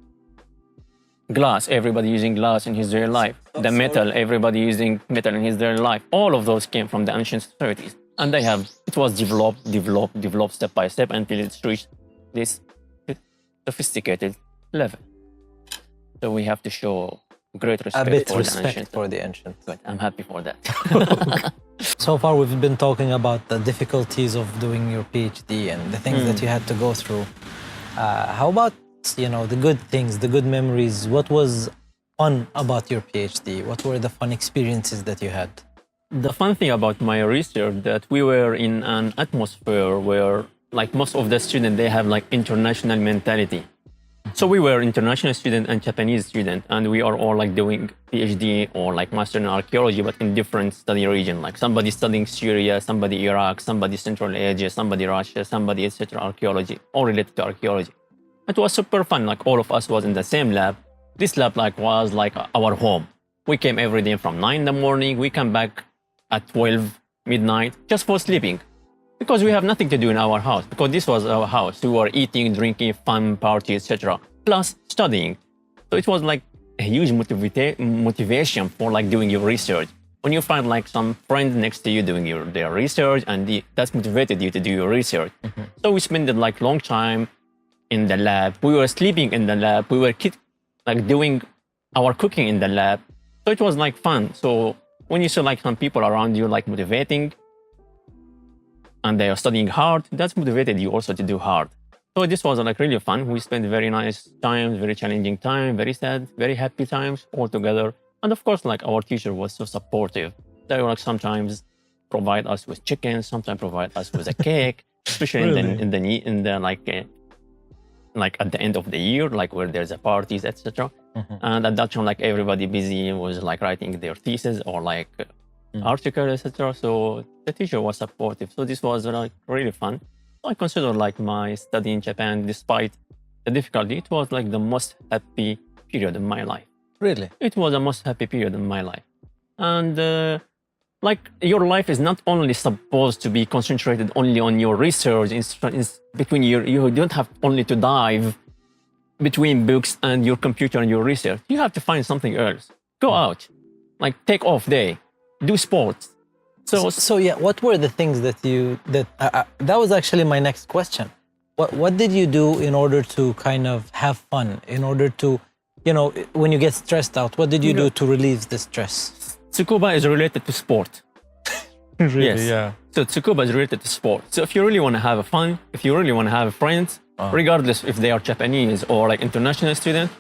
Glass, everybody using glass in his daily life. The metal, everybody using metal in his daily life. All of those came from the ancient societies. And it was developed step by step until it's reached this sophisticated level. So we have to show great respect A bit for the respect ancient. for the ancients. Good, I'm happy for that. So far, we've been talking about the difficulties of doing your PhD and the things that you had to go through. How about, the good things, the good memories? What was fun about your PhD? What were the fun experiences that you had? The fun thing about my research that we were in an atmosphere where, like most of the students, they have like international mentality. So we were international student and Japanese student, and we are all like doing PhD or like master in archaeology, but in different study region. Like somebody studying Syria, somebody Iraq, somebody Central Asia, somebody Russia, somebody etc. Archaeology, all related to archaeology. It was super fun. Like all of us was in the same lab. This lab like was like our home. We came every day from 9 in the morning. We come back at 12 midnight just for sleeping. Because we have nothing to do in our house, because this was our house. We were eating, drinking, fun, party, etc. Plus studying. So it was like a huge motivation for like doing your research. When you find like some friend next to you doing their research, and that's motivated you to do your research. So we spent like long time in the lab. We were sleeping in the lab. We were like doing our cooking in the lab. So it was like fun. So when you see like some people around you like motivating, and they are studying hard, that's motivated you also to do hard. So this was like really fun. We spent very nice times, very challenging time, very sad, very happy times all together. And of course, like our teacher was so supportive. They were like sometimes provide us with chicken, sometimes provide us with a cake, especially Really? in the like at the end of the year, like where there's a parties, etc. And at that time, like everybody busy was like writing their thesis or like article, etc. So the teacher was supportive. So this was like really fun. I consider like my study in Japan, despite the difficulty, it was like the most happy period in my life. Really? It was the most happy period in my life. And like your life is not only supposed to be concentrated only on your research. Between you don't have only to dive between books and your computer and your research. You have to find something else. Go out, like take off day, do sports. So yeah, what were the things that was actually my next question. What did you do in order to kind of have fun? In order to, when you get stressed out, what did you do to relieve the stress? Tsukuba is related to sport. Really? Yes. Yeah. So Tsukuba is related to sport. So if you really want to have fun, if you really want to have friends, regardless if they are Japanese or like international student,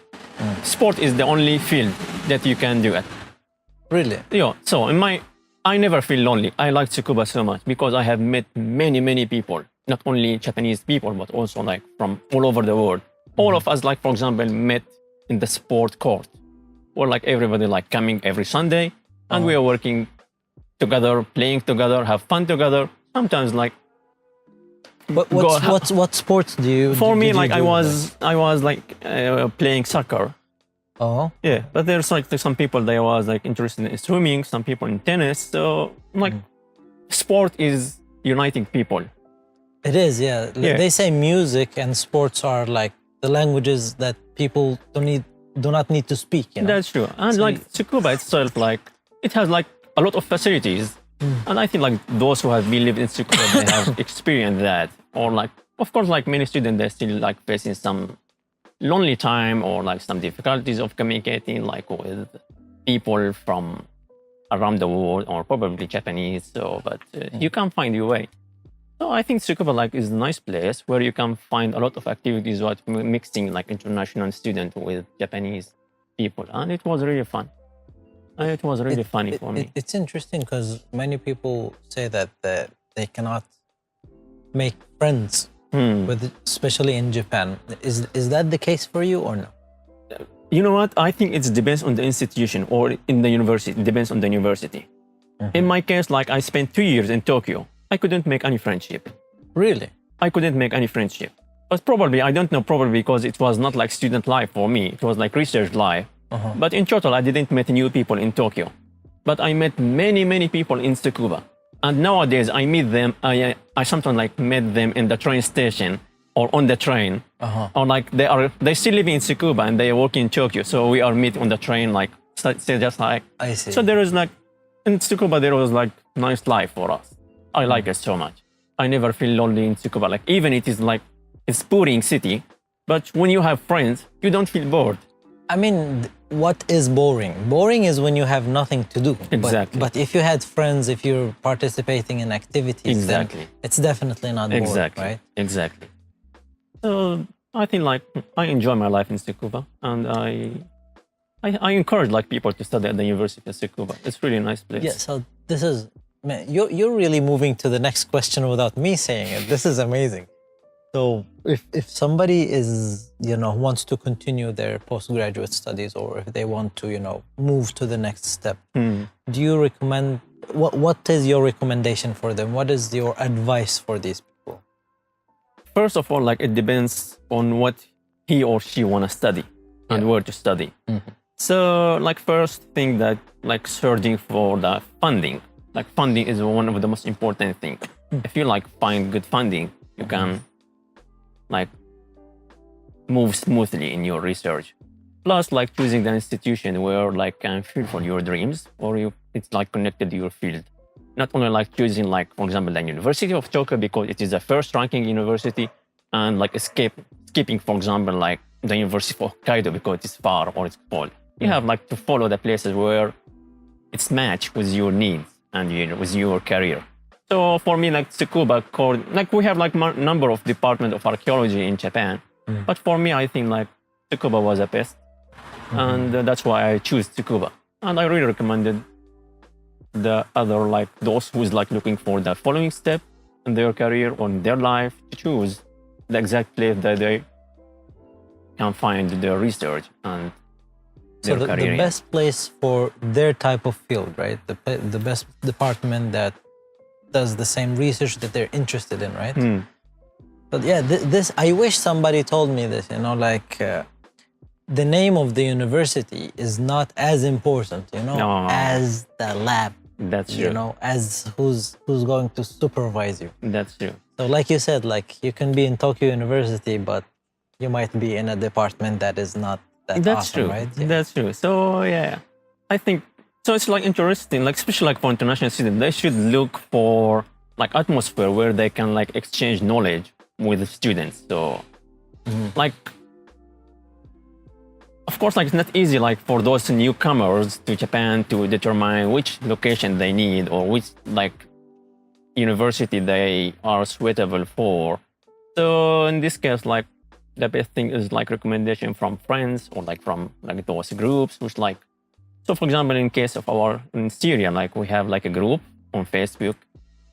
sport is the only field that you can do it. Really? Yeah. So I never feel lonely. I like Tsukuba so much because I have met many people, not only Japanese people, but also like from all over the world. All of us, like for example, met in the sport court, or like everybody like coming every Sunday, and we are working together, playing together, have fun together. Sometimes like. But what sports do you? For me, did you like do? I was like playing soccer. Oh. Yeah, but there's like some people they was like interested in swimming, some people in tennis. So like, sport is uniting people. It is, yeah. Yeah. They say music and sports are like the languages that people do not need to speak. That's true. And So like Tsukuba itself, like it has like a lot of facilities, and I think like those who have been living in Tsukuba, they have experienced that. Or like, of course, like many students, they're still like facing some lonely time or like some difficulties of communicating like with people from around the world or probably Japanese. So, but you can find your way. So I think Tsukuba like is a nice place where you can find a lot of activities what mixing like international student with Japanese people, and it was really fun. And it was really funny for me. It's interesting because many people say that they cannot make friends with, especially in Japan. Is that the case for you or no? You know what? I think it depends on the institution or in the university. It depends on the university. In my case, like I spent 2 years in Tokyo. I couldn't make any friendship. Really? I couldn't make any friendship. But probably, I don't know, probably because it was not like student life for me. It was like research life. But in total, I didn't meet new people in Tokyo. But I met many people in Tsukuba. And nowadays, I meet them, I sometimes like met them in the train station or on the train. Or like they still live in Tsukuba and they work in Tokyo. So we are meet on the train, like, just like. I see. So there is like, in Tsukuba, there was like nice life for us. I like it so much. I never feel lonely in Tsukuba. Like, even it is like, it's boring city, but when you have friends, you don't feel bored. I mean, what is boring? Boring is when you have nothing to do. Exactly. But if you had friends, if you're participating in activities, Exactly. then it's definitely not boring, Exactly. right? Exactly. So I think like I enjoy my life in Tsukuba, and I encourage like people to study at the University of Tsukuba. It's really a nice place. Yeah, so this is, man, you're really moving to the next question without me saying it. This is amazing. So if somebody is, wants to continue their postgraduate studies, or if they want to, move to the next step, do you recommend, what is your recommendation for them? What is your advice for these people? First of all, like it depends on what he or she want to study and where to study. So like first thing that like searching for the funding. Like funding is one of the most important things. If you like find good funding, you can like move smoothly in your research. Plus like choosing the institution where like can fulfill your dreams, or it's like connected to your field. Not only like choosing like, for example, the University of Tokyo because it is the first ranking university, and like skipping, for example, like the University of Hokkaido because it's far or it's cold. You have like to follow the places where it's matched with your needs and with your career. So for me, like Tsukuba, like we have like number of department of archaeology in Japan, but for me, I think like Tsukuba was the best, and that's why I choose Tsukuba. And I really recommended the other like those who's like looking for the following step in their career or in their life to choose the exact place that they can find their research and their So career. the best place for their type of field, right? The best department that does the same research that they're interested in, right? But yeah, this I wish somebody told me this. Like the name of the university is not as important, No. as the lab. That's true. As who's going to supervise you. That's true. So like you said, like you can be in Tokyo University, but you might be in a department that is not that That's awesome, true. right? Yeah. That's true. So yeah, I think so. It's like interesting, like especially like for international students, they should look for like atmosphere where they can like exchange knowledge with the students. So like, of course, like it's not easy like for those newcomers to Japan to determine which location they need or which like university they are suitable for. So in this case, like the best thing is like recommendation from friends or like from like those groups, which like, so for example, in case of in Syria, like we have like a group on Facebook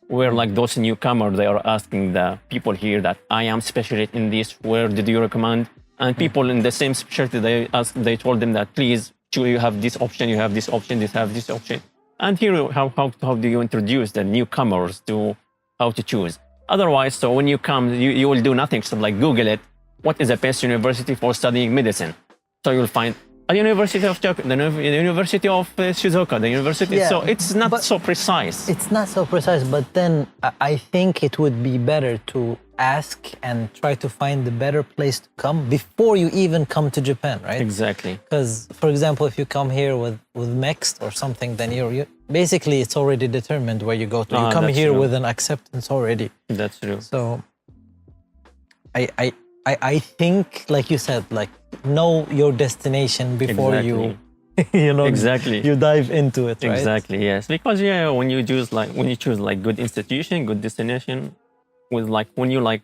where like those newcomers, they are asking the people here that I am specialist in this, where did you recommend? And people in the same specialty, they told them that please, you have this option, you have this option, you have this option. And here, how do you introduce the newcomers to how to choose? Otherwise, so when you come, you will do nothing, so like Google it, what is the best university for studying medicine? So you'll find a University of Tokyo, the University of Shizuoka, the university. Yeah, so it's not but so precise. It's not so precise, but then I think it would be better to ask and try to find the better place to come before you even come to Japan, right? Exactly. Because, for example, if you come here with mixed or something, then you're basically it's already determined where you go to. You come that's here true. with an acceptance already. That's true. So I think, like you said, like know your destination before you Exactly. you dive into it, right? Exactly, yes. Because yeah, when you choose like good institution, good destination, with like when you like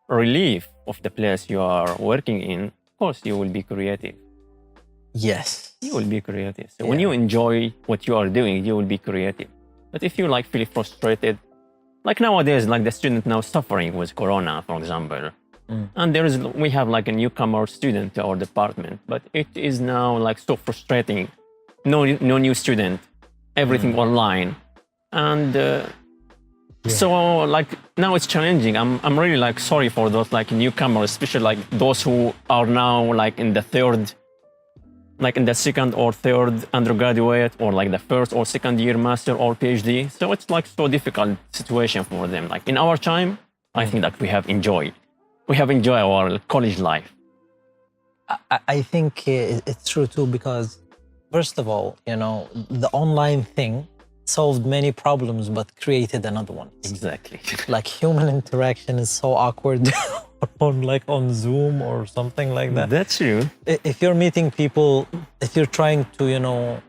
relief of the place you are working in, of course you will be creative. Yes. You will be creative. So when Yeah. you enjoy what you are doing, you will be creative. But if you like feel frustrated, like nowadays, like the student now suffering with Corona, for example, and we have like a newcomer student to our department, but it is now like so frustrating. No new student, everything online, and So like now it's challenging. I'm really like sorry for those like newcomers, especially like those who are now like in the third, like in the second or third undergraduate, or like the first or second year master or PhD. So it's like so difficult situation for them. Like in our time, I think that we have enjoyed our college life. I think it's true too, because first of all, you know, the online thing solved many problems but created another one. Exactly. Like human interaction is so awkward on Zoom or something like that. That's true. If you're meeting people, if you're trying to, you know,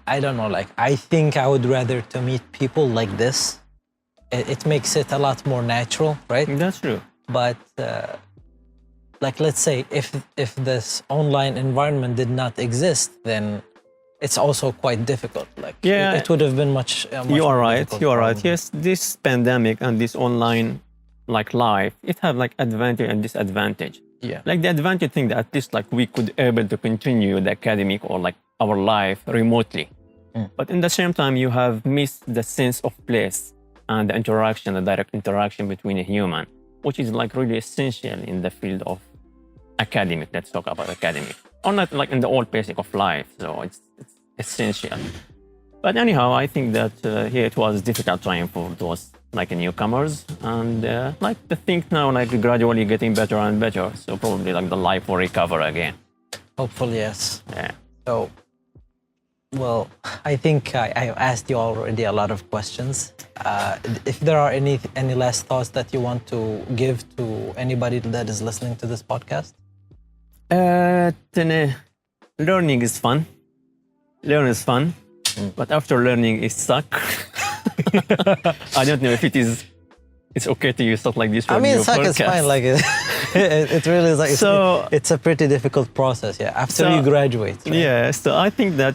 I don't know, like I think I would rather to meet people like this. It makes it a lot more natural, right? That's true. But like let's say if this online environment did not exist, then it's also quite difficult. Like it would have been much you are right. difficult You are right. probably. Yes, this pandemic and this online like life, it have like advantage and disadvantage. Yeah. Like the advantage thing that at least like we could able to continue the academic or like our life remotely. But in the same time, you have missed the sense of place and the interaction, the direct interaction between a human, which is like really essential in the field of academic. Let's talk about academic, or not like in the old basic of life. So it's essential. But anyhow, I think that here it was difficult time for those like newcomers, and like the thing now like gradually getting better and better. So probably like the life will recover again. Hopefully, yes. Yeah. So, well, I think I asked you already a lot of questions. If there are any last thoughts that you want to give to anybody that is listening to this podcast? Then, learning is fun. Learn is fun, but after learning it suck. I don't know if it's okay to use stuff like this for I mean, your suck is podcast. fine. Like it really is. Like, So- it's a pretty difficult process. Yeah, after So- you graduate. Right? Yeah, so I think that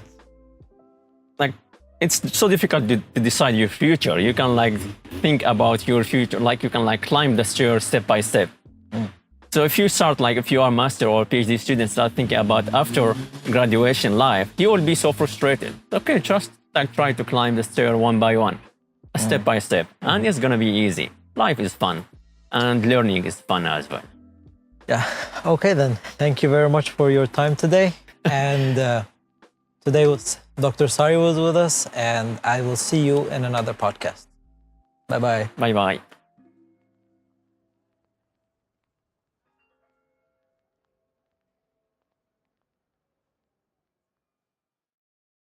like it's so difficult to decide your future. You can like think about your future, like you can like climb the stairs step by step. So if you start like if you are master or PhD student, start thinking about after graduation life, you will be so frustrated. Okay, just like try to climb the stair one by one, step by step, and it's gonna be easy. Life is fun, and learning is fun as well. Yeah. Okay, then. Thank you very much for your time today. And today was Dr. Sari was with us, and I will see you in another podcast. Bye bye. Bye bye.